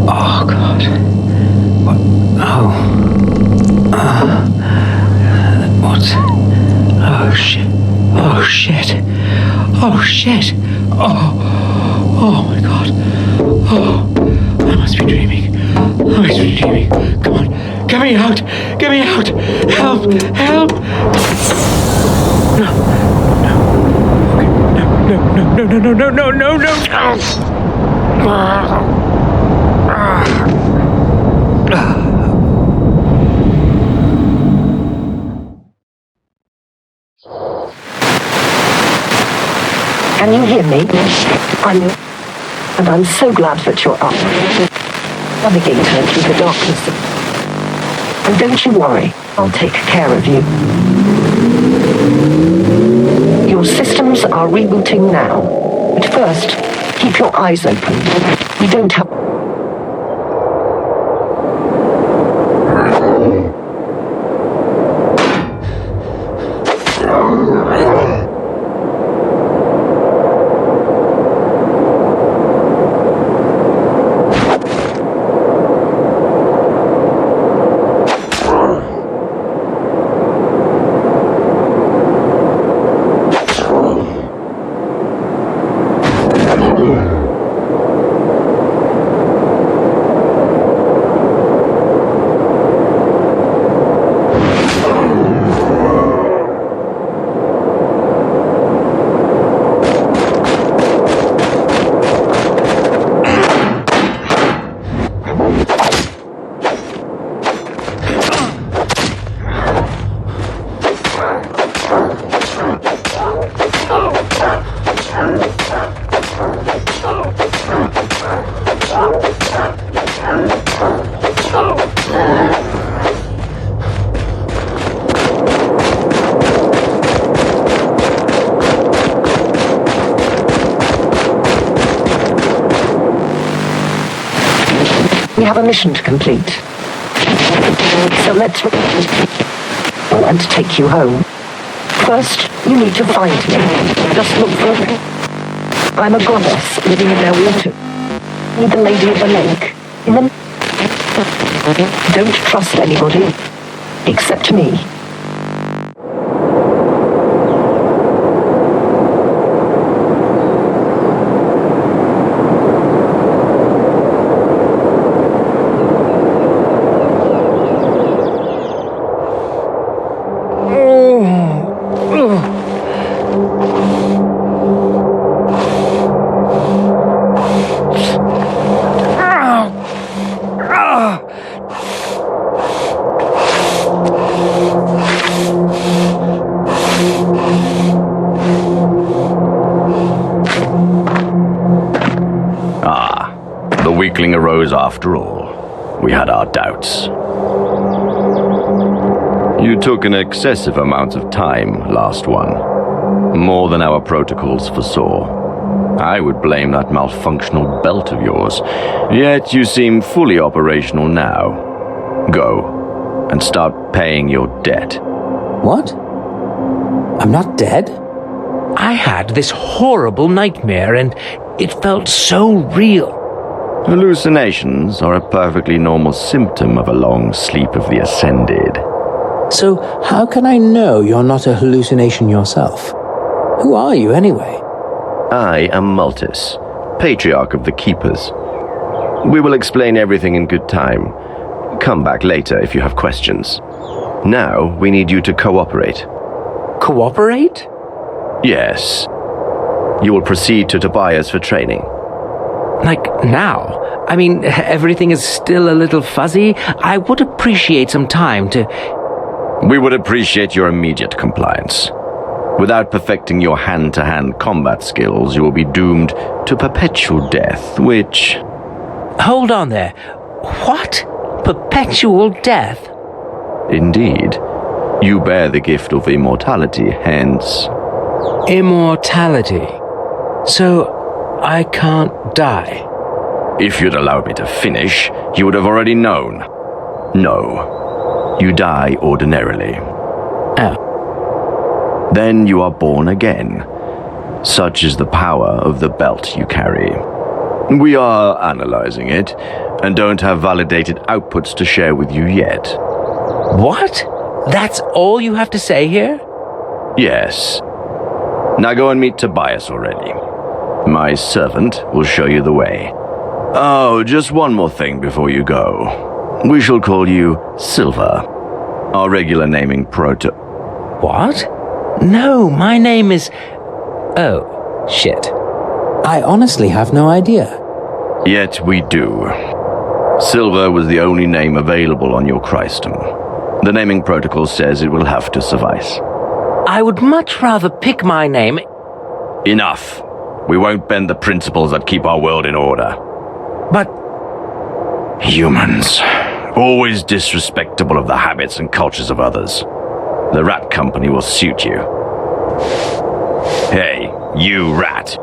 Oh, God. What? Oh. What? Oh, shit. Oh, shit. Oh, shit. Oh, my God. Oh, I must be dreaming. I must be dreaming. Come on. Get me out. Get me out. Help. Help. No. Can you hear me? I'm so glad that you're up. Navigator through the darkness. And don't you worry, I'll take care of you. Your systems are rebooting now. But first, keep your eyes open. We don't have... We have a mission to complete. So let's go and take you home. First, you need to find me. Just look for me. I'm a goddess living in their water. Need the lady of the lake. In the... Don't trust anybody. Except me. Weakling arose after all. We had our doubts. You took an excessive amount of time, last one. More than our protocols foresaw. I would blame that malfunctional belt of yours. Yet you seem fully operational now. Go, and start paying your debt. What? I'm not dead? I had this horrible nightmare, and it felt so real. Hallucinations are a perfectly normal symptom of a long sleep of the ascended. So how can I know you're not a hallucination yourself? Who are you, anyway? I am Multus, Patriarch of the Keepers. We will explain everything in good time. Come back later if you have questions. Now we need you to cooperate. Cooperate? Yes. You will proceed to Tobias for training. Like now? I mean, everything is still a little fuzzy. I would appreciate some time to... We would appreciate your immediate compliance. Without perfecting your hand-to-hand combat skills, you will be doomed to perpetual death, which... Hold on there. What? Perpetual death? Indeed. You bear the gift of immortality, hence... Immortality? So, I can't die? If you'd allowed me to finish, you would have already known. No. You die ordinarily. Oh. Then you are born again. Such is the power of the belt you carry. We are analyzing it, and don't have validated outputs to share with you yet. What? That's all you have to say here? Yes. Now go and meet Tobias already. My servant will show you the way. Oh, just one more thing before you go. We shall call you Silver, our regular naming What? No, my name is... Oh, shit. I honestly have no idea. Yet we do. Silver was the only name available on your Christum. The naming protocol says it will have to suffice. I would much rather pick my name... Enough. We won't bend the principles that keep our world in order. But... Humans. Always disrespectful of the habits and cultures of others. The rat company will suit you. Hey, you rat.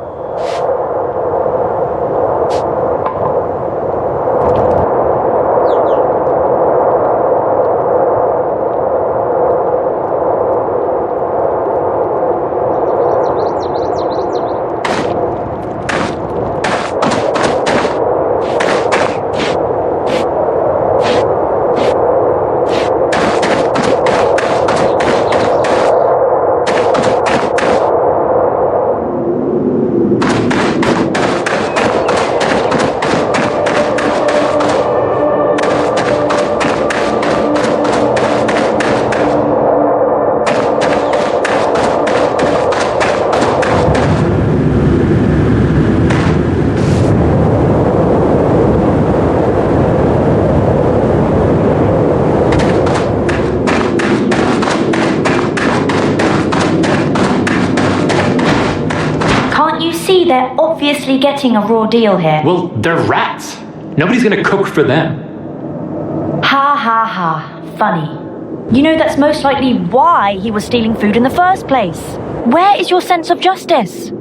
They're obviously getting a raw deal here. Well, they're rats. Nobody's gonna cook for them. Ha ha ha. Funny. You know that's most likely why he was stealing food in the first place. Where is your sense of justice?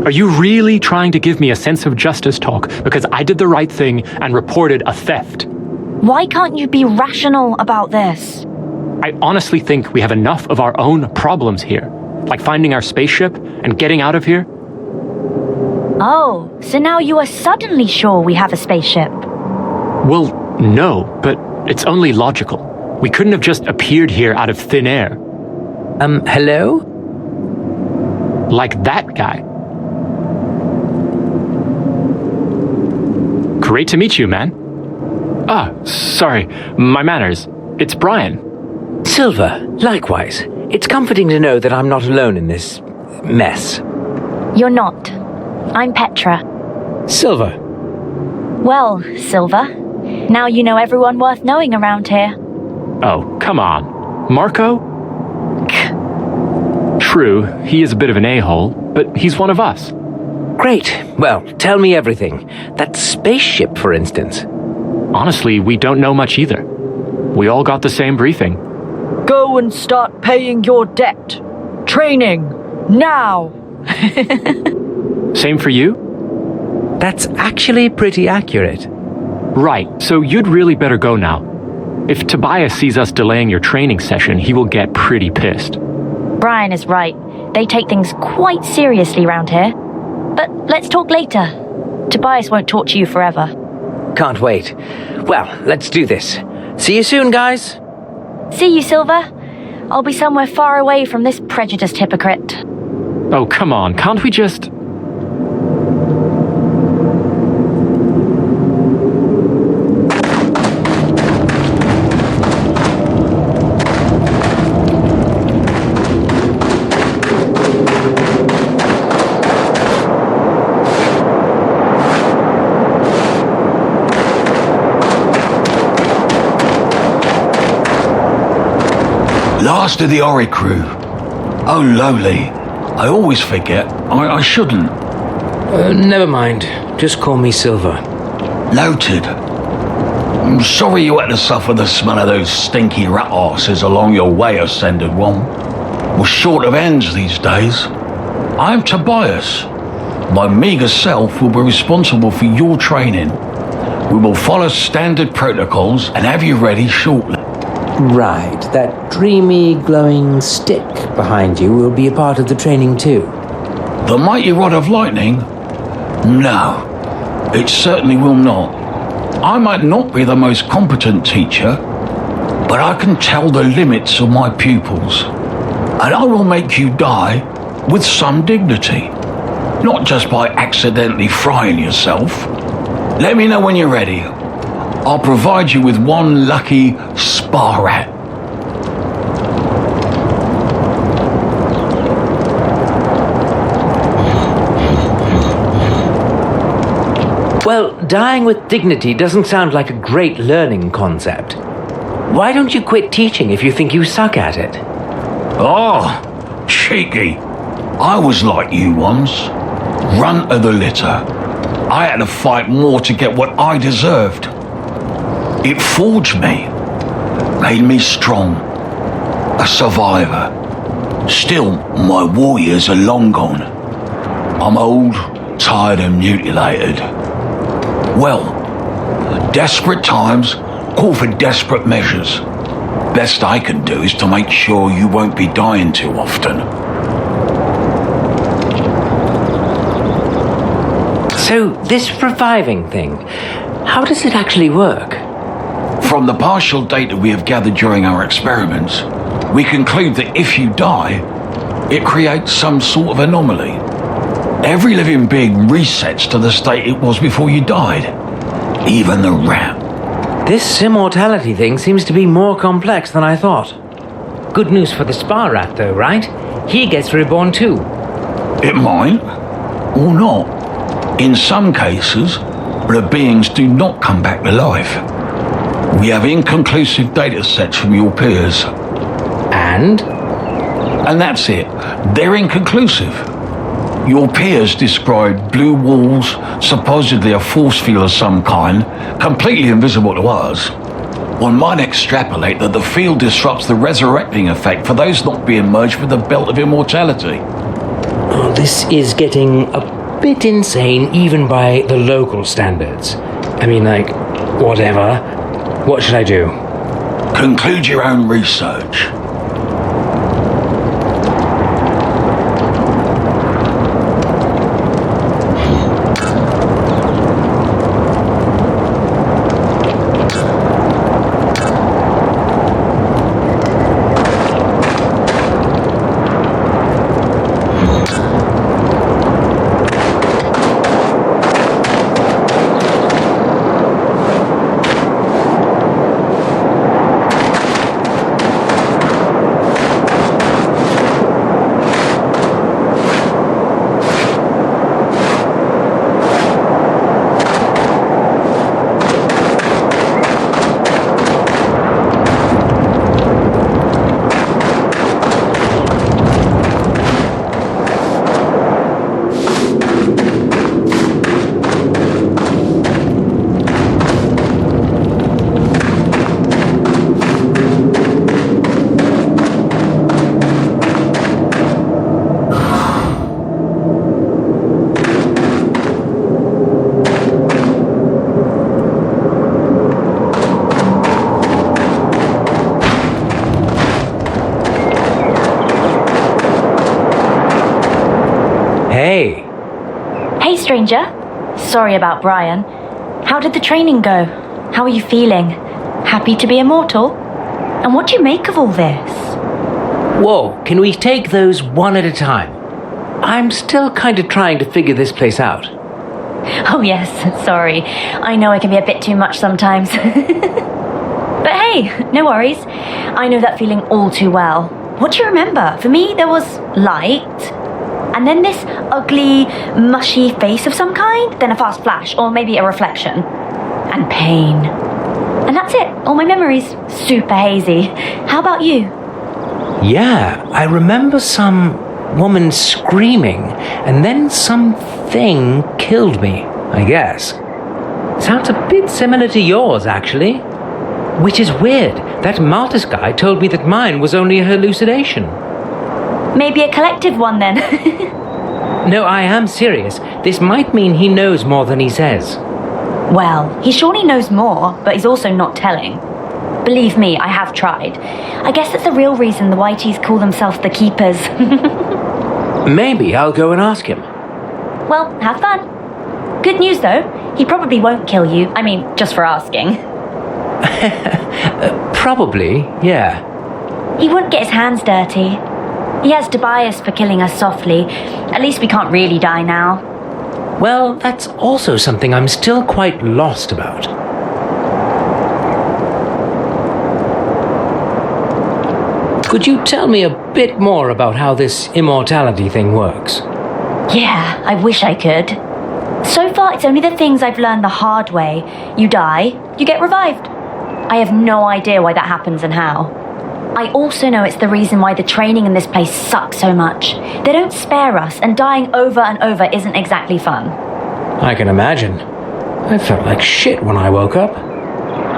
Are you really trying to give me a sense of justice talk because I did the right thing and reported a theft? Why can't you be rational about this? I honestly think we have enough of our own problems here, like finding our spaceship and getting out of here. Oh, so now you are suddenly sure we have a spaceship? Well, no, but it's only logical. We couldn't have just appeared here out of thin air. Hello? Like that guy. Great to meet you, man. Ah, sorry, my manners. It's Brian. Silver, likewise. It's comforting to know that I'm not alone in this mess. You're not. I'm Petra. Silver. Well, Silver, now you know everyone worth knowing around here. Oh, come on. Marco? True, he is a bit of an a-hole, but he's one of us. Great. Well, tell me everything. That spaceship, for instance. Honestly, we don't know much either. We all got the same briefing. Go and start paying your debt. Training. Now. Same for you? That's actually pretty accurate. Right, so you'd really better go now. If Tobias sees us delaying your training session, he will get pretty pissed. Brian is right. They take things quite seriously round here. But let's talk later. Tobias won't torture you forever. Can't wait. Well, let's do this. See you soon, guys. See you, Silver. I'll be somewhere far away from this prejudiced hypocrite. Oh, come on, can't we just... Last of the Oricru. Oh, lowly. I always forget. I shouldn't. Never mind. Just call me Silver. Noted. I'm sorry you had to suffer the smell of those stinky rat arses along your way, Ascended One. We're short of hands these days. I'm Tobias. My meagre self will be responsible for your training. We will follow standard protocols and have you ready shortly. Right, that dreamy, glowing stick behind you will be a part of the training too. The mighty rod of lightning? No, it certainly will not. I might not be the most competent teacher, but I can tell the limits of my pupils. And I will make you die with some dignity, not just by accidentally frying yourself. Let me know when you're ready. I'll provide you with one lucky spa rat. Well, dying with dignity doesn't sound like a great learning concept. Why don't you quit teaching if you think you suck at it? Oh, cheeky. I was like you once. Runt of the litter. I had to fight more to get what I deserved. It forged me, made me strong, a survivor. Still, my warriors are long gone. I'm old, tired and mutilated. Well, desperate times call for desperate measures. Best I can do is to make sure you won't be dying too often. So, this reviving thing, how does it actually work? From the partial data we have gathered during our experiments, we conclude that if you die, it creates some sort of anomaly. Every living being resets to the state it was before you died. Even the rat. This immortality thing seems to be more complex than I thought. Good news for the spa rat though, right? He gets reborn too. It might, or not. In some cases, the beings do not come back to life. We have inconclusive data sets from your peers. And? And that's it. They're inconclusive. Your peers described blue walls, supposedly a force field of some kind, completely invisible to us. One might extrapolate that the field disrupts the resurrecting effect for those not being merged with the belt of immortality. Oh, this is getting a bit insane even by the local standards. I mean, like, whatever. What should I do? Conclude your own research. Hey. Hey, stranger. Sorry about Brian. How did the training go? How are you feeling? Happy to be immortal? And what do you make of all this? Whoa, can we take those one at a time? I'm still kind of trying to figure this place out. Oh, yes, sorry. I know I can be a bit too much sometimes. But hey, no worries. I know that feeling all too well. What do you remember? For me, there was light, and then this ugly, mushy face of some kind, then a fast flash, or maybe a reflection, and pain. And that's it. All my memories, super hazy. How about you? Yeah, I remember some woman screaming, and then something killed me, I guess. Sounds a bit similar to yours, actually. Which is weird. That Martis guy told me that mine was only a hallucination. Maybe a collective one then. No, I am serious. This might mean he knows more than he says. Well, he surely knows more, but he's also not telling. Believe me, I have tried. I guess that's the real reason the Whiteys call themselves the Keepers. Maybe I'll go and ask him. Well, have fun. Good news though, he probably won't kill you. I mean, just for asking. Probably, yeah. He wouldn't get his hands dirty. He has Tobias for killing us softly. At least we can't really die now. Well, that's also something I'm still quite lost about. Could you tell me a bit more about how this immortality thing works? Yeah, I wish I could. So far, it's only the things I've learned the hard way. You die, you get revived. I have no idea why that happens and how. I also know it's the reason why the training in this place sucks so much. They don't spare us, and dying over and over isn't exactly fun. I can imagine. I felt like shit when I woke up.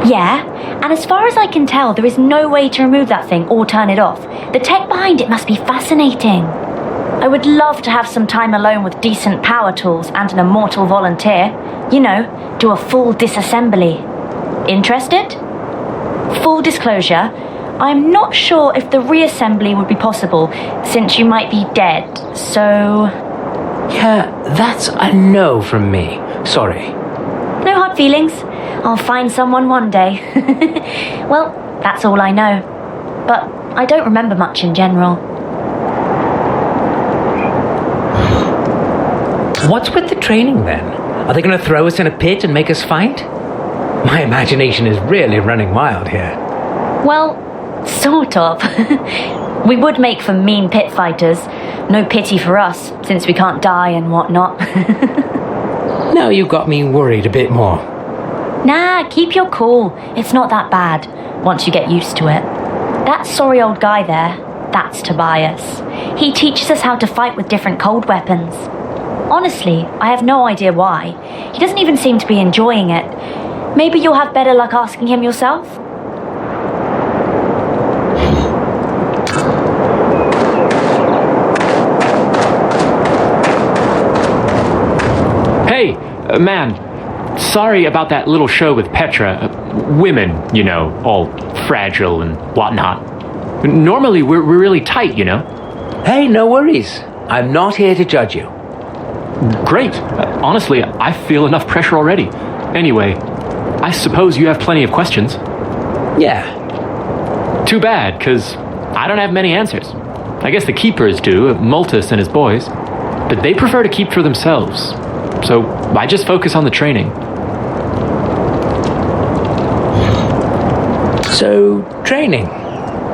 Yeah, and as far as I can tell, there is no way to remove that thing or turn it off. The tech behind it must be fascinating. I would love to have some time alone with decent power tools and an immortal volunteer. You know, do a full disassembly. Interested? Full disclosure, I'm not sure if the reassembly would be possible, since you might be dead, so... Yeah, that's a no from me. Sorry. No hard feelings. I'll find someone one day. Well, that's all I know. But I don't remember much in general. What's with the training then? Are they going to throw us in a pit and make us fight? My imagination is really running wild here. Well, sort of. We would make for mean pit fighters. No pity for us, since we can't die and whatnot. Now you got me worried a bit more. Nah, keep your cool. It's not that bad, once you get used to it. That sorry old guy there, that's Tobias. He teaches us how to fight with different cold weapons. Honestly, I have no idea why. He doesn't even seem to be enjoying it. Maybe you'll have better luck asking him yourself? Hey, man, sorry about that little show with Petra. Women, you know, all fragile and whatnot. Normally, we're really tight, you know? Hey, no worries. I'm not here to judge you. Great. Honestly, I feel enough pressure already. Anyway, I suppose you have plenty of questions. Yeah. Too bad, because I don't have many answers. I guess the keepers do, Multus and his boys. But they prefer to keep for themselves. So I just focus on the training. So, training.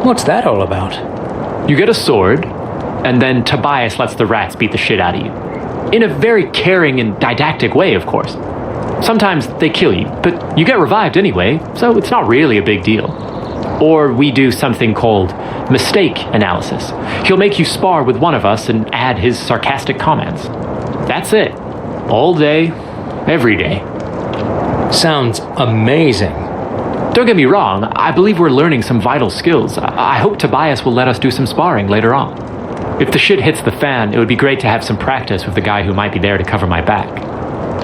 What's that all about? You get a sword, and then Tobias lets the rats beat the shit out of you. In a very caring and didactic way, of course. Sometimes they kill you, but you get revived anyway, so it's not really a big deal. Or we do something called mistake analysis. He'll make you spar with one of us and add his sarcastic comments. That's it. All day, every day. Sounds amazing. Don't get me wrong, I believe we're learning some vital skills. I hope Tobias will let us do some sparring later on. If the shit hits the fan, it would be great to have some practice with the guy who might be there to cover my back.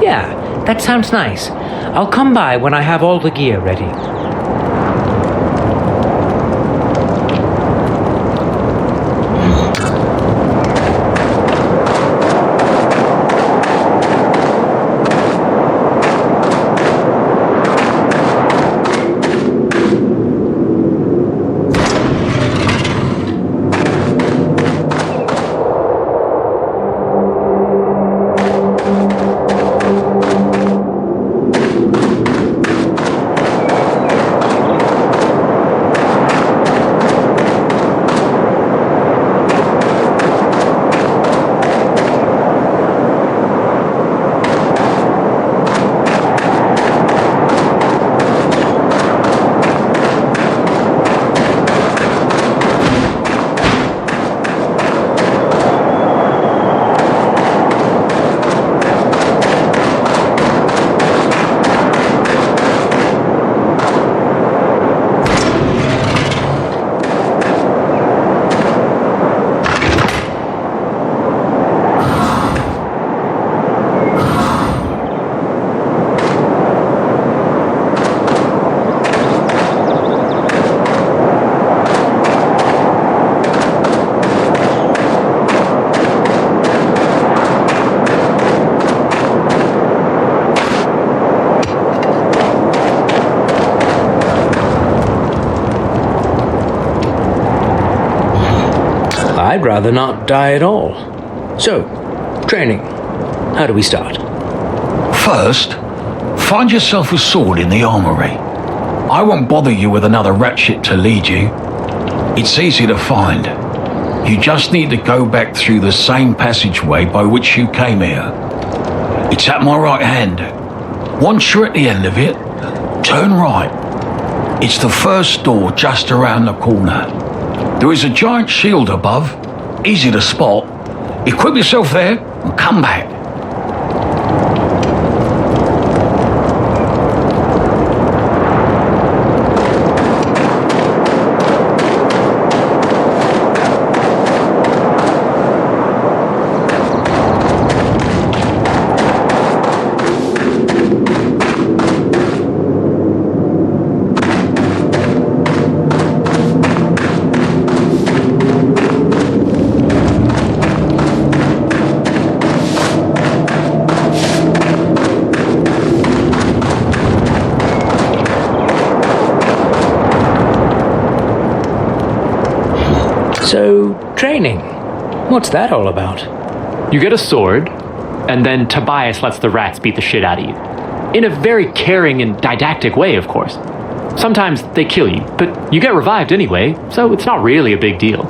Yeah, that sounds nice. I'll come by when I have all the gear ready. I'd rather not die at all. So, training. How do we start? First, find yourself a sword in the armory. I won't bother you with another ratchet to lead you. It's easy to find. You just need to go back through the same passageway by which you came here. It's at my right hand. Once you're at the end of it, turn right. It's the first door just around the corner. There is a giant shield above, easy to spot. Equip yourself there and come back. So, training. What's that all about? You get a sword, and then Tobias lets the rats beat the shit out of you. In a very caring and didactic way, of course. Sometimes they kill you, but you get revived anyway, so it's not really a big deal.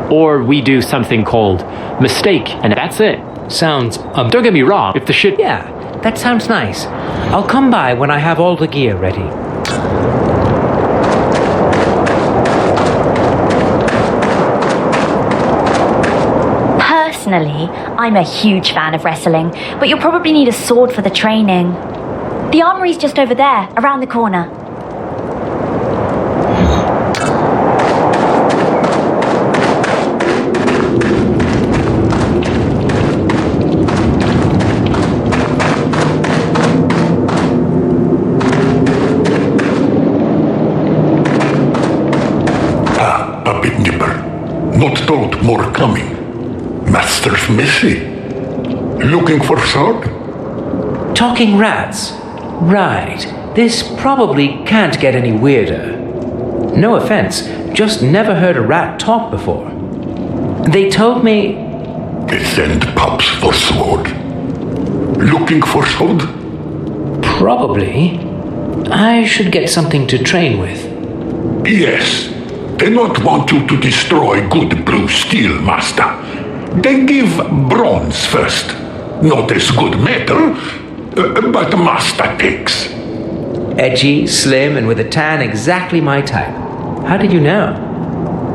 Or we do something called mistake, and that's it. Sounds... Don't get me wrong, if the shit... Yeah, that sounds nice. I'll come by when I have all the gear ready. Personally, I'm a huge fan of wrestling, but you'll probably need a sword for the training. The armory's just over there, around the corner. Puppet Nipper. Not told more coming. Master's messy. Looking for sword? Talking rats. Right. This probably can't get any weirder. No offense, just never heard a rat talk before. They told me... They send pups for sword. Looking for sword? Probably. I should get something to train with. Yes. They not want you to destroy good blue steel, Master. They give bronze first. Not as good metal, but Master takes. Edgy, slim, and with a tan exactly my type. How did you know?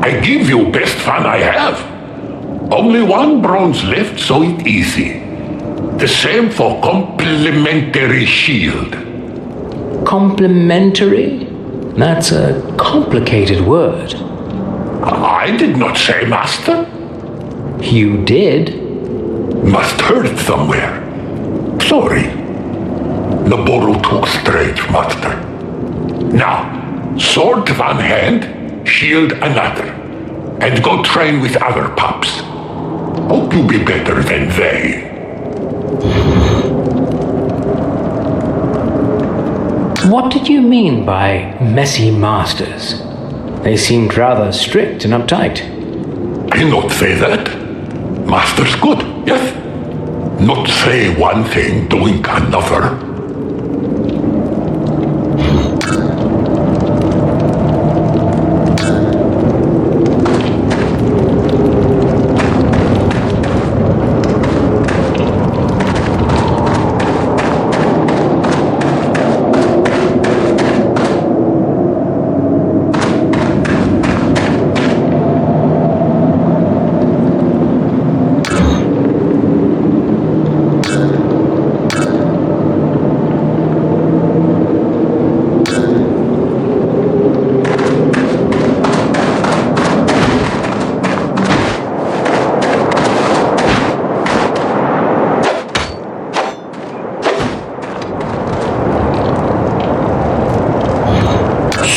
I give you best fun I have. Only one bronze left, so it easy. The same for complimentary shield. Complimentary? That's a complicated word. I did not say, Master. You did? Must heard somewhere. Sorry. Naboru talk straight, Master. Now, sword one hand, shield another. And go train with other pups. Hope you be better than they. What did you mean by messy masters? They seemed rather strict and uptight. I not say that. Master's good, yes. Not say one thing, doing another.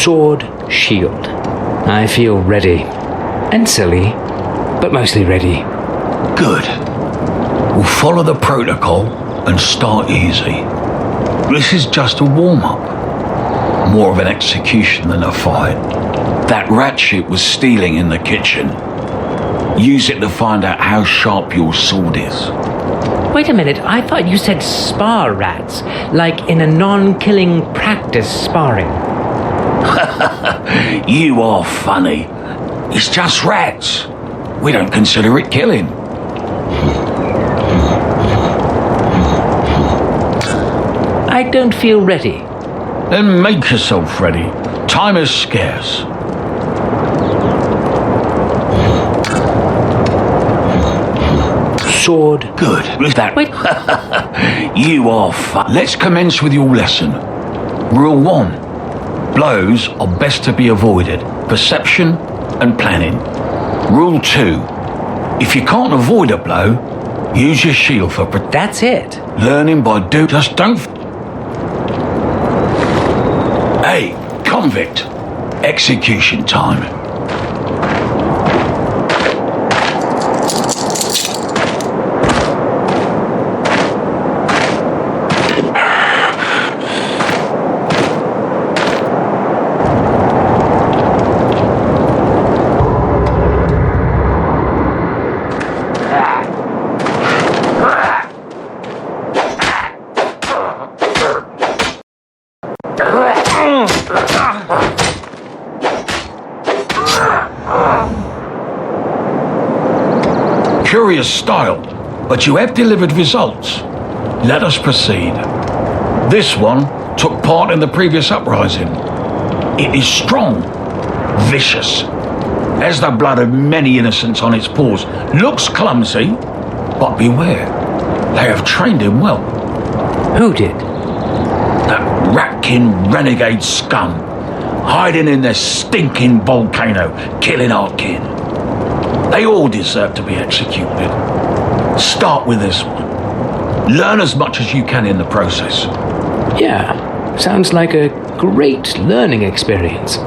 Sword, shield. I feel ready. And silly, but mostly ready. Good. We'll follow the protocol and start easy. This is just a warm-up. More of an execution than a fight. That rat shit was stealing in the kitchen. Use it to find out how sharp your sword is. Wait a minute, I thought you said spar rats, like in a non-killing practice sparring. You are funny. It's just rats. We don't consider it killing. I don't feel ready. Then make yourself ready. Time is scarce. Sword. Good. With that. Wait. You are fun. Let's commence with your lesson. Rule 1. Blows are best to be avoided. Perception and planning. Rule 2. If you can't avoid a blow, use your shield for protection. That's it. Learning by do. Just don't. Hey, convict. Execution time. Curious style, but you have delivered results. Let us proceed. This one took part in the previous uprising. It is strong, vicious, has the blood of many innocents on its paws, looks clumsy, but beware, they have trained him well. Who did? That ratkin renegade scum, hiding in their stinking volcano, killing our kin. They all deserve to be executed. Start with this one. Learn as much as you can in the process. Yeah, sounds like a great learning experience.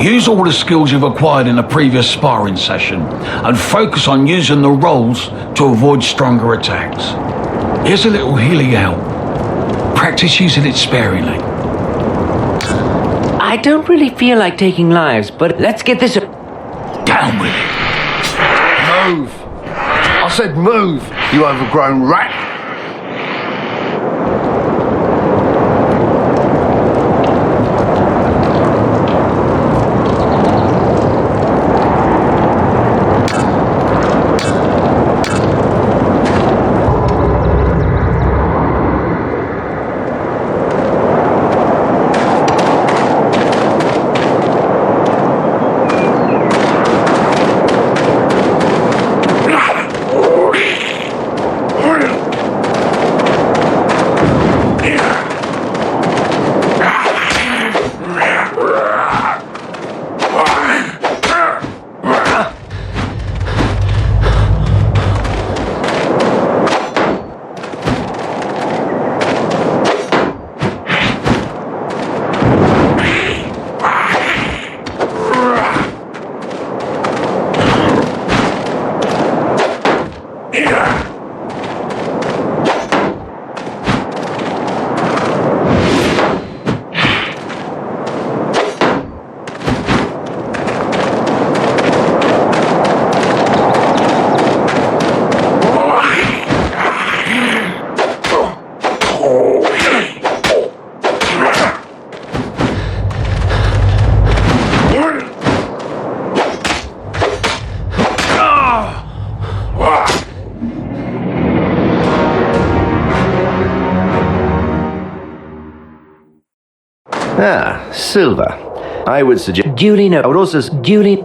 Use all the skills you've acquired in the previous sparring session and focus on using the rolls to avoid stronger attacks. Here's a little healing out. Practice using it sparingly. I don't really feel like taking lives, but let's get this... Down with it. Move! I said move, you overgrown rat! Ah, silver. I would suggest... Duly no. I would also... Duly...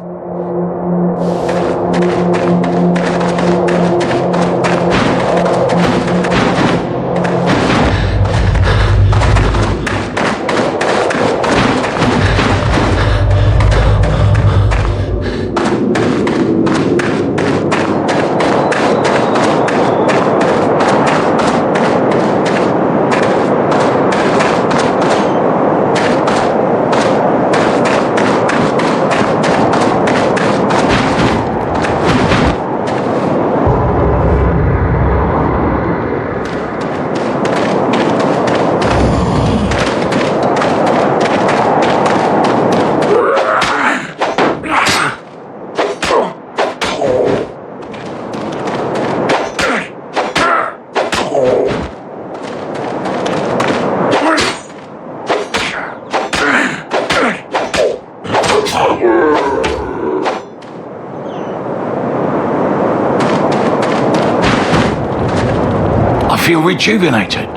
Feel rejuvenated?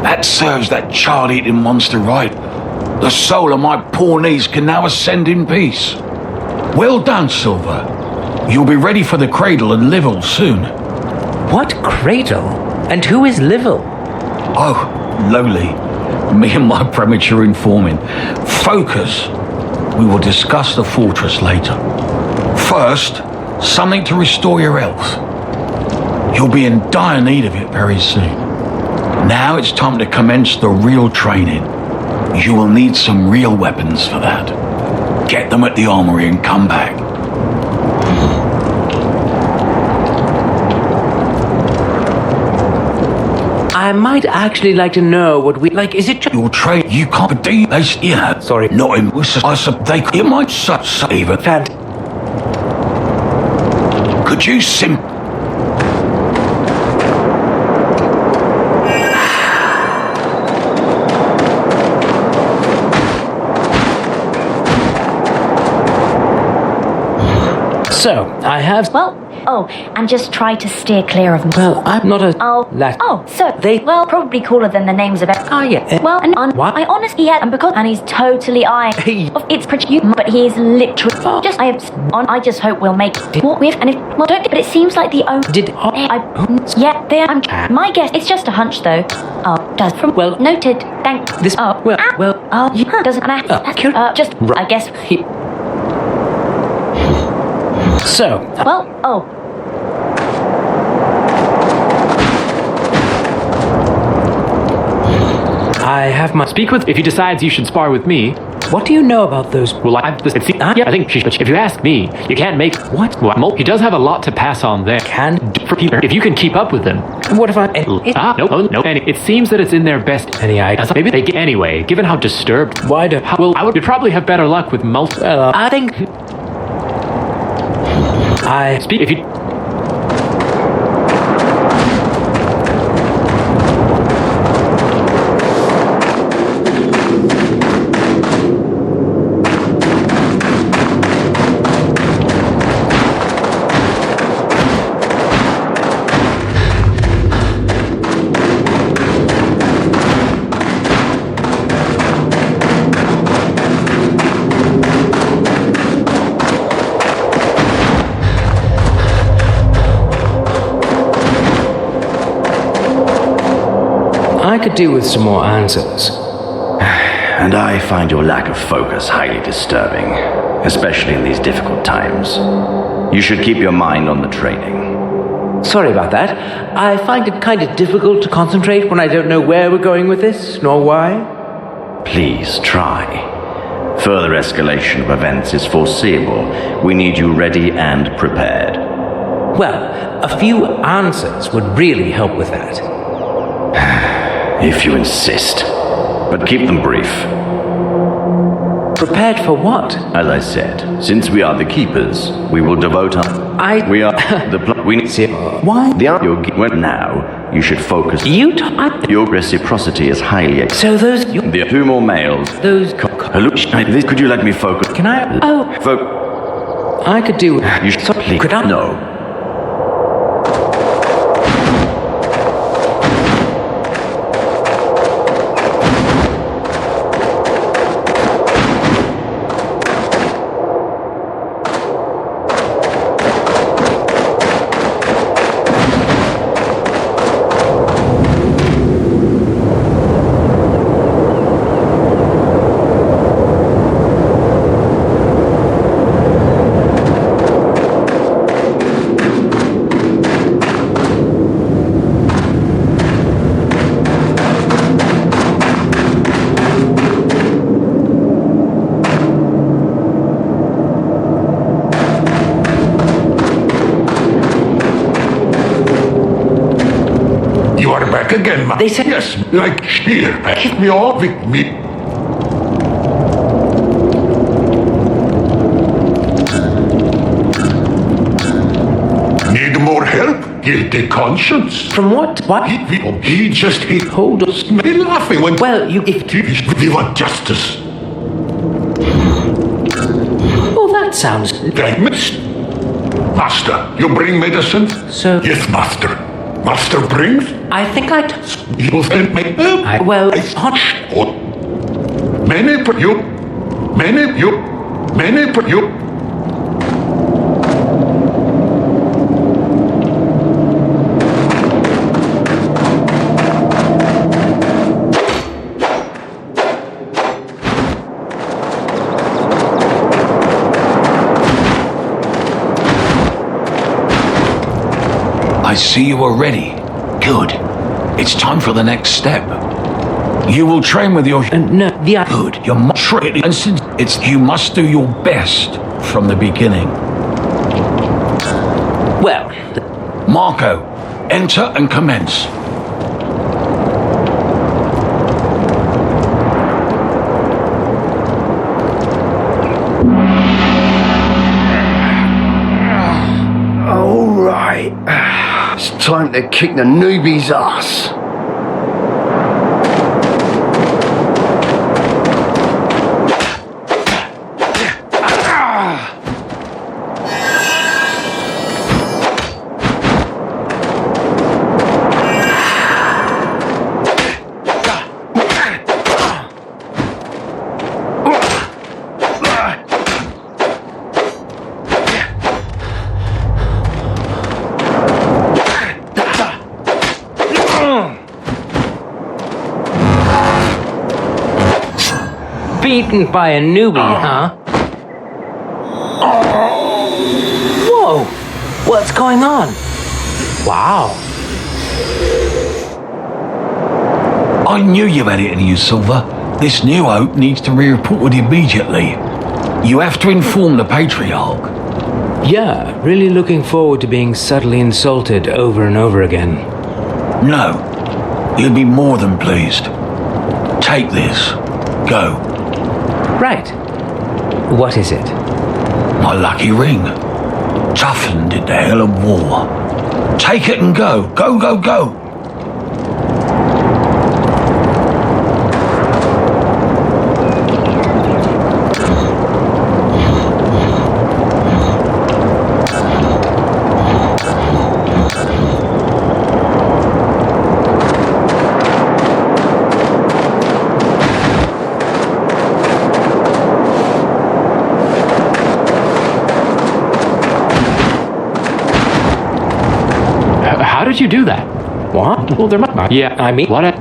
That serves that child-eating monster right. The soul of my poor niece can now ascend in peace. Well done, Silver. You'll be ready for the cradle and Livel soon. What cradle? And who is Livel? Oh, lowly. Me and my premature informant. Focus. We will discuss the fortress later. First, something to restore your health. You'll be in dire need of it very soon. Now it's time to commence the real training. You will need some real weapons for that. Get them at the armory and come back. I might actually like to know what we like. Is it just Your trade, you can't do this. Yeah, Sorry. not in. They, it might even. Could you So, I have. And just try to steer clear of them. Well, I'm not a. Well, probably cooler than the names of it. Yeah. Well, and What? I honestly had, and he's totally Hey. It's pretty, but he's literally I just hope we'll make it. What with and if don't. But it seems like the only my guess. It's just a hunch though. Noted. Thank This. doesn't just I guess. So. I have my. Speak with if he decides you should spar with me. What do you know about those? Well, I think if you ask me, you can't make What? Well, he does have a lot to pass on there. If you can keep up with them. What if I? No. And it seems that it's in their best. Any ideas? Maybe anyway. Given how disturbed. Why do? You'd probably have better luck with multi. I think. Speak if you. I could do with some more answers. And I find your lack of focus highly disturbing, especially in these difficult times. You should keep your mind on the training. Sorry about that. I find it kind of difficult to concentrate when I don't know where we're going with this, nor why. Please try. Further escalation of events is foreseeable. We need you ready and prepared. Well, a few answers would really help with that. If you insist. But keep them brief. Prepared for what? As I said, since we are the keepers, we will devote we are we need Why? Now, you should focus. Your reciprocity is highly. So those. The two more males. Those. Could you let me focus? Can I? I could do. You should. Please. Could I? No. Again, they said yes, like here. Keep me off with me. Need more help? Guilty conscience. From what? What? He just Hold us. Be laughing when. Well, if we want justice. Well, that sounds. Master, you bring medicine? So. Yes, master. Master brings? I think I... You then make them? Well, hot... Many for you. Many for you. Many for you. I see you are ready. Good. It's time for the next step. You will train with your... no, the... Good. You're much ready. And since you must do your best from the beginning. Well... Marco, enter and commence. All right. It's time to kick the newbie's ass. Beaten by a newbie, huh? Whoa! What's going on? Wow. I knew you had it in you, Silver. This new hope needs to be reported immediately. You have to inform the Patriarch. Yeah, really looking forward to being subtly insulted over and over again. No. He'll be more than pleased. Take this. Go. Right. What is it? My lucky ring. Toughened in the hell of war. Take it and go. Go, go, go. How did you do that? What? Well, there might not. Yeah, I mean, what?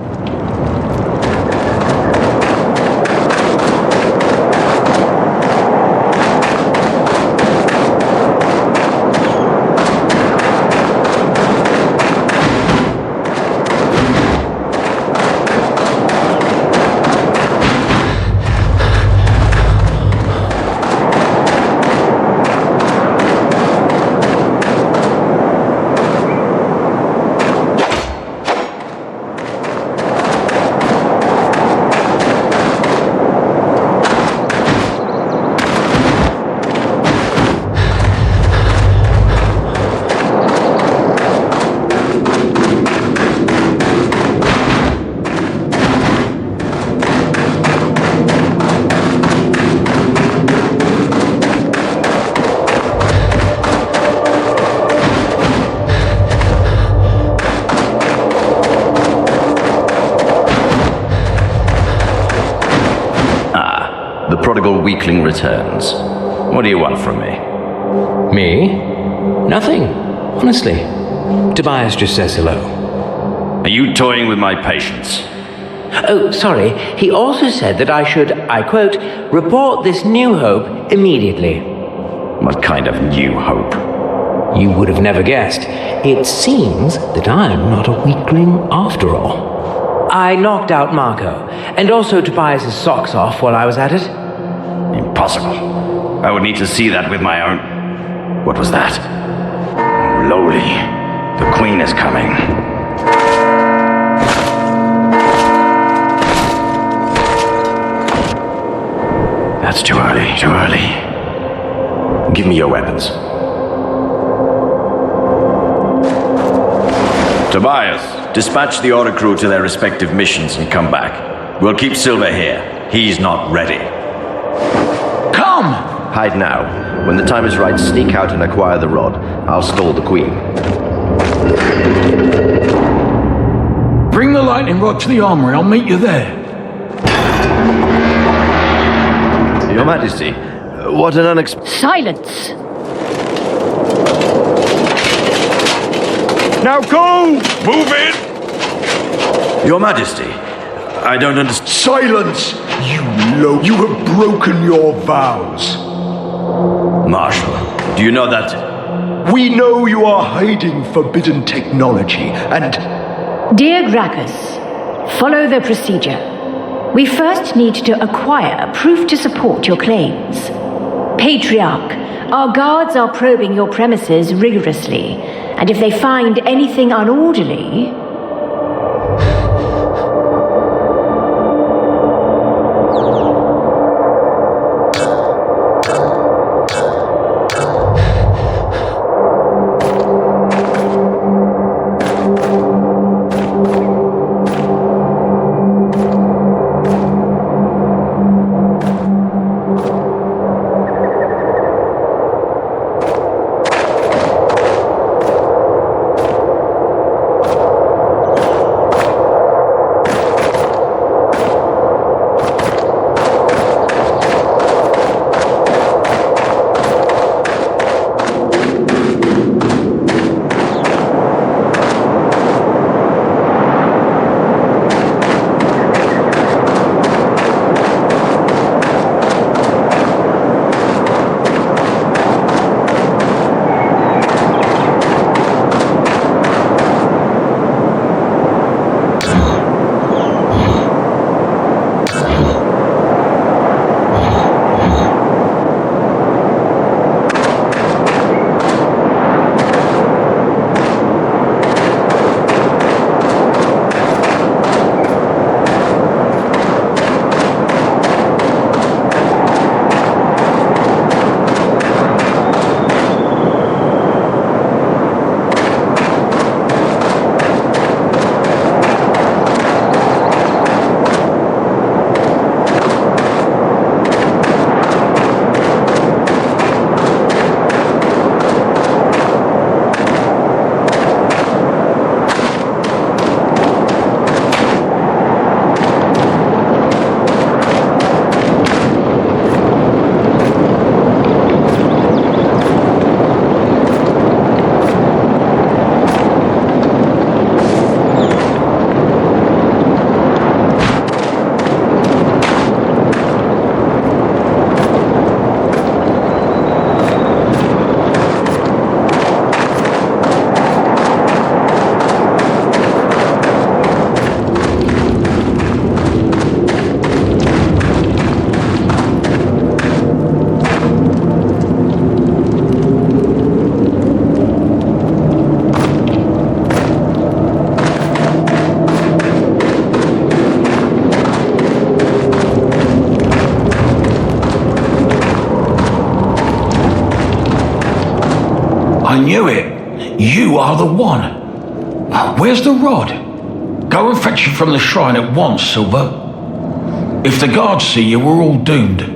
The prodigal weakling returns. What do you want from me? Me? Nothing, honestly. Tobias just says hello. Are you toying with my patience? Oh, sorry. He also said that I should, I quote, report this new hope immediately. What kind of new hope? You would have never guessed. It seems that I'm not a weakling after all. I knocked out Marco, and also Tobias' socks off while I was at it. Impossible. I would need to see that with my own... What was that? Lowly. The Queen is coming. That's too early, too early. Give me your weapons. Tobias, dispatch the Oricru to their respective missions and come back. We'll keep Silver here. He's not ready. Come! Hide now. When the time is right, sneak out and acquire the rod. I'll stall the Queen. Bring the lightning rod to the armory. I'll meet you there. Your Majesty, what an unexpected... Silence! Now go! Move in! Your Majesty, I don't understand... Silence! You have broken your vows. Marshal, do you know that... We know you are hiding forbidden technology, and... Dear Gracchus, follow the procedure. We first need to acquire proof to support your claims. Patriarch, our guards are probing your premises rigorously, and if they find anything unorderly... I knew it. You are the one. Where's the rod? Go and fetch it from the shrine at once, Silver. If the guards see you, we're all doomed.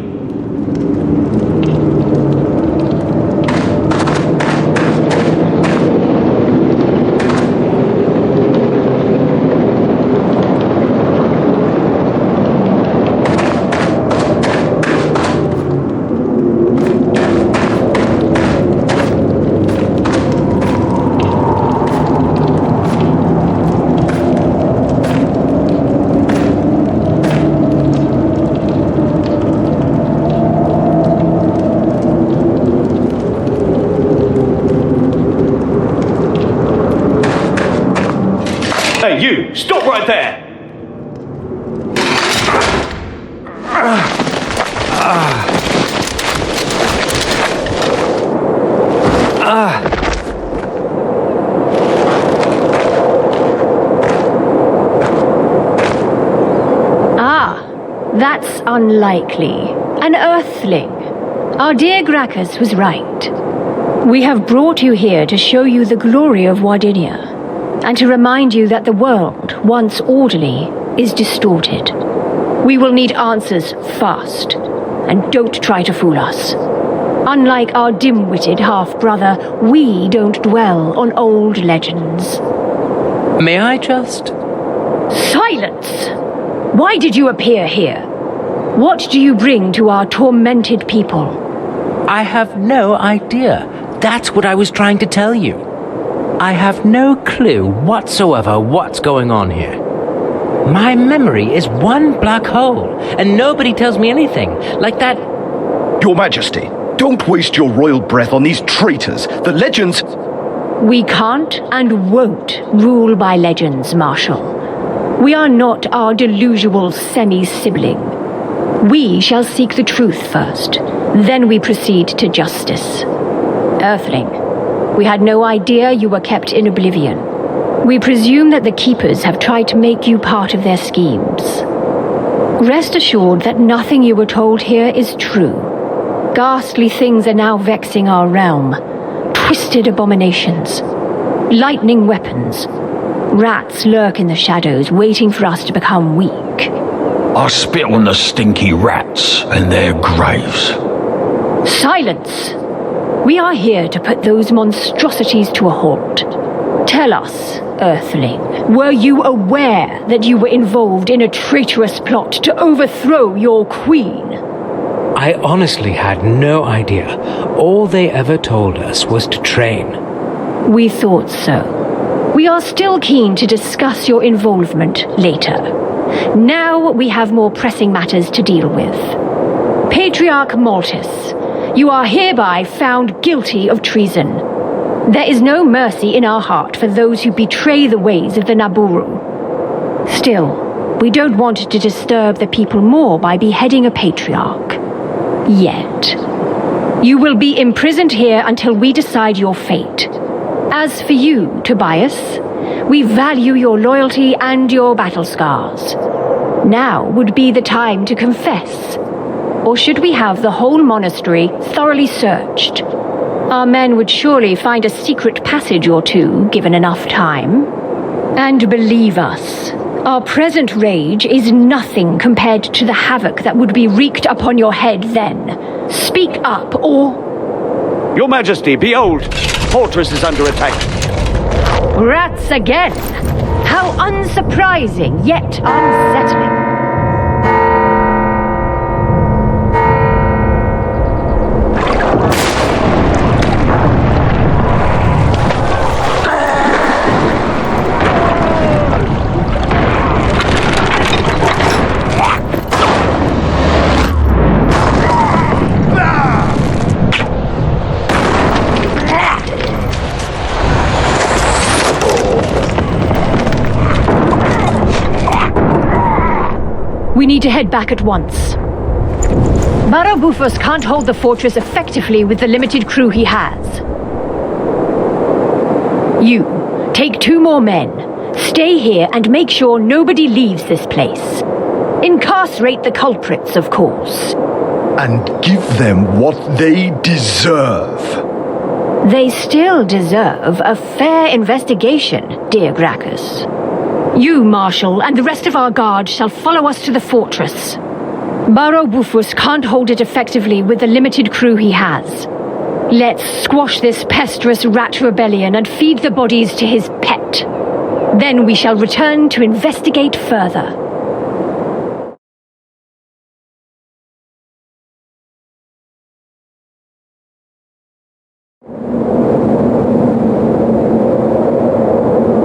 Hey, you! Stop right there! That's unlikely. An earthling. Our dear Gracchus was right. We have brought you here to show you the glory of Wardinia, and to remind you that the world, once orderly, is distorted. We will need answers fast, and don't try to fool us. Unlike our dim-witted half-brother, we don't dwell on old legends. May I just... Silence! Why did you appear here? What do you bring to our tormented people? I have no idea. That's what I was trying to tell you. I have no clue whatsoever what's going on here. My memory is one black hole, and nobody tells me anything. Like that... Your Majesty, don't waste your royal breath on these traitors. The legends... We can't and won't rule by legends, Marshal. We are not our delusional semi-sibling. We shall seek the truth first, then we proceed to justice. Earthling, we had no idea you were kept in oblivion. We presume that the Keepers have tried to make you part of their schemes. Rest assured that nothing you were told here is true. Ghastly things are now vexing our realm. Twisted abominations. Lightning weapons. Rats lurk in the shadows, waiting for us to become weak. I spit on the stinky rats and their graves. Silence! We are here to put those monstrosities to a halt. Tell us, Earthling, were you aware that you were involved in a traitorous plot to overthrow your queen? I honestly had no idea. All they ever told us was to train. We thought so. We are still keen to discuss your involvement later. Now we have more pressing matters to deal with. Patriarch Maltus, you are hereby found guilty of treason. There is no mercy in our heart for those who betray the ways of the Naburu. Still, we don't want to disturb the people more by beheading a patriarch. Yet. You will be imprisoned here until we decide your fate. As for you, Tobias, we value your loyalty and your battle scars. Now would be the time to confess. Or should we have the whole monastery thoroughly searched? Our men would surely find a secret passage or two, given enough time. And believe us, our present rage is nothing compared to the havoc that would be wreaked upon your head then. Speak up, or... Your Majesty, behold! Fortress is under attack. Rats again! How unsurprising, yet unsettling. We need to head back at once. Barabufus can't hold the fortress effectively with the limited crew he has. You, take 2 more men. Stay here and make sure nobody leaves this place. Incarcerate the culprits, of course. And give them what they deserve. They still deserve a fair investigation, dear Gracchus. You, Marshal, and the rest of our guard shall follow us to the fortress. Barabufus can't hold it effectively with the limited crew he has. Let's squash this pesteous rat rebellion and feed the bodies to his pet. Then we shall return to investigate further.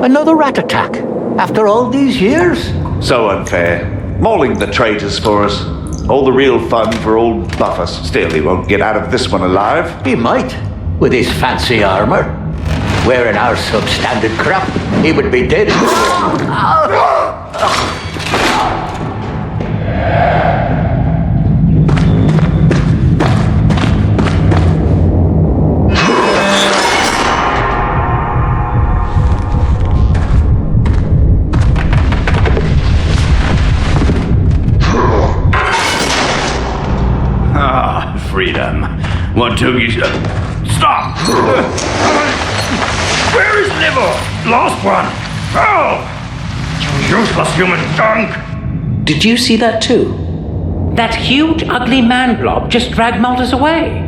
Another rat attack? After all these years? So unfair. Mauling the traitors for us. All the real fun for old Buffus. Still, he won't get out of this one alive. He might, with his fancy armor. Wearing our substandard crap, he would be dead. Freedom. What took you... Stop! Where is Liver? Lost one. Oh! You useless human junk. Did you see that too? That huge, ugly man blob just dragged Maltus away.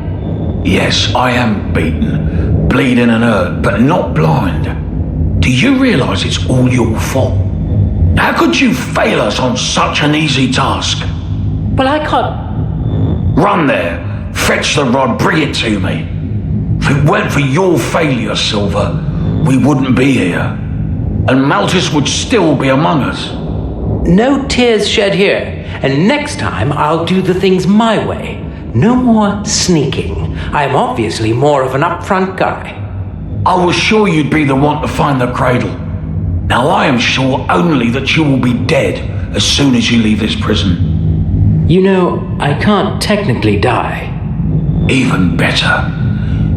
Yes, I am beaten, bleeding and hurt, but not blind. Do you realise it's all your fault? How could you fail us on such an easy task? Well, I can't... Run there, fetch the rod, bring it to me. If it weren't for your failure, Silver, we wouldn't be here. And Malthus would still be among us. No tears shed here. And next time, I'll do the things my way. No more sneaking. I'm obviously more of an upfront guy. I was sure you'd be the one to find the cradle. Now I am sure only that you will be dead as soon as you leave this prison. You know, I can't technically die. Even better.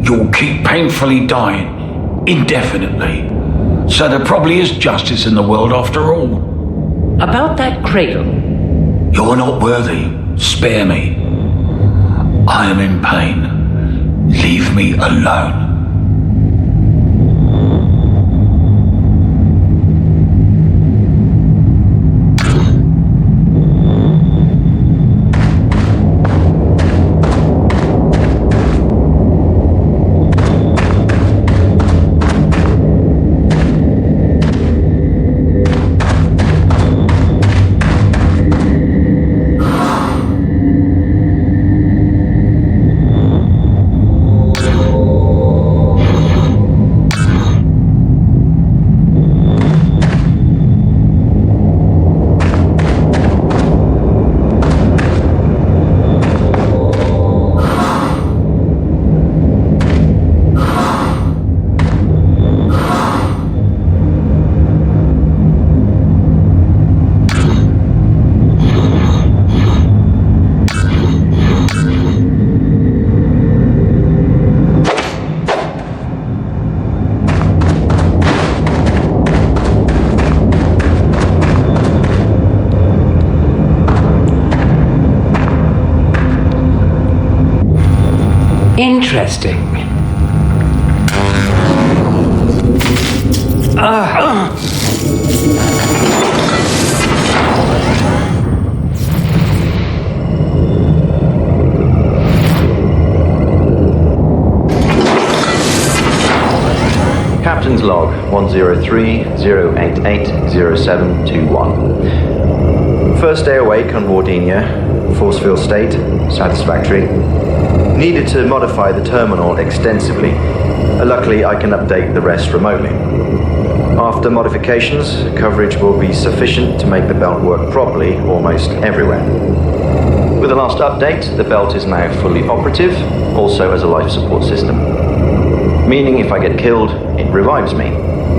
You'll keep painfully dying, indefinitely. So there probably is justice in the world after all. About that cradle. You're not worthy. Spare me. I am in pain. Leave me alone. Interesting. Captain's log 103-088-0721. First day awake on Wardinia. Force field state, satisfactory. Needed to modify the terminal extensively. Luckily, I can update the rest remotely. After modifications, coverage will be sufficient to make the belt work properly almost everywhere. With the last update, the belt is now fully operative, also as a life support system. Meaning if I get killed, it revives me.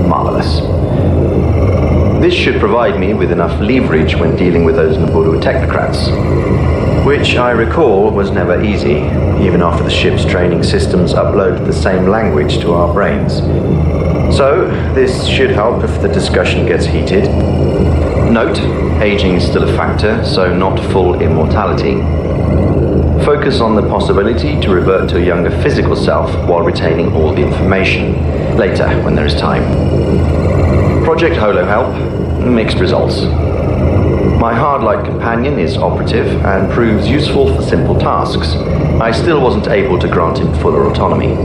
Marvelous. This should provide me with enough leverage when dealing with those Naburu technocrats, which I recall was never easy, even after the ship's training systems uploaded the same language to our brains. So, this should help if the discussion gets heated. Note, aging is still a factor, so not full immortality. Focus on the possibility to revert to a younger physical self while retaining all the information, later when there is time. Project Holo Help, mixed results. My hard-light companion is operative and proves useful for simple tasks. I still wasn't able to grant him fuller autonomy.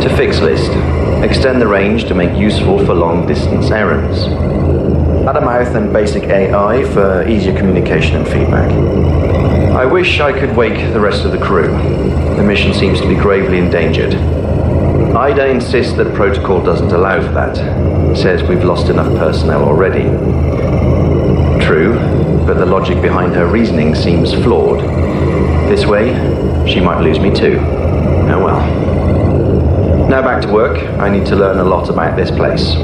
To fix list, extend the range to make useful for long-distance errands. Add a mouth and basic AI for easier communication and feedback. I wish I could wake the rest of the crew. The mission seems to be gravely endangered. Ida insists that protocol doesn't allow for that. Says we've lost enough personnel already. True, but the logic behind her reasoning seems flawed. This way, she might lose me too. Oh well. Now back to work. I need to learn a lot about this place.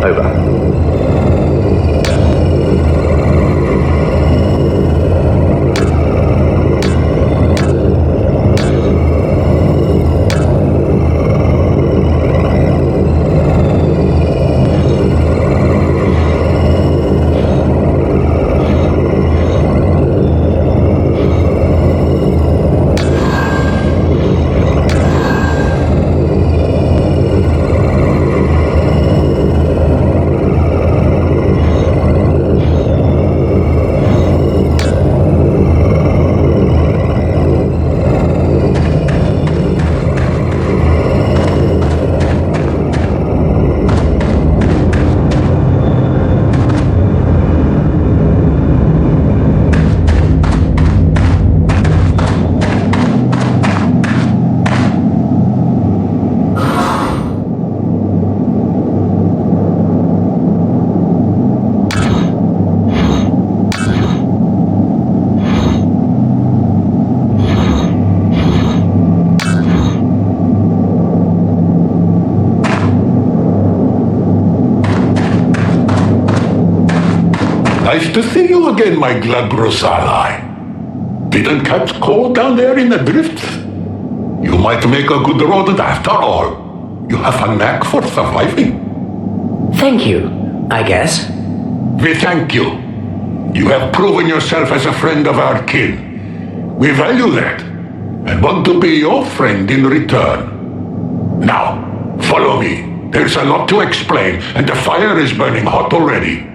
Over. Nice to see you again, my glabrous ally. Didn't catch cold down there in the drifts? You might make a good rodent after all. You have a knack for surviving. Thank you, I guess. We thank you. You have proven yourself as a friend of our kin. We value that, and want to be your friend in return. Now, follow me. There's a lot to explain, and the fire is burning hot already.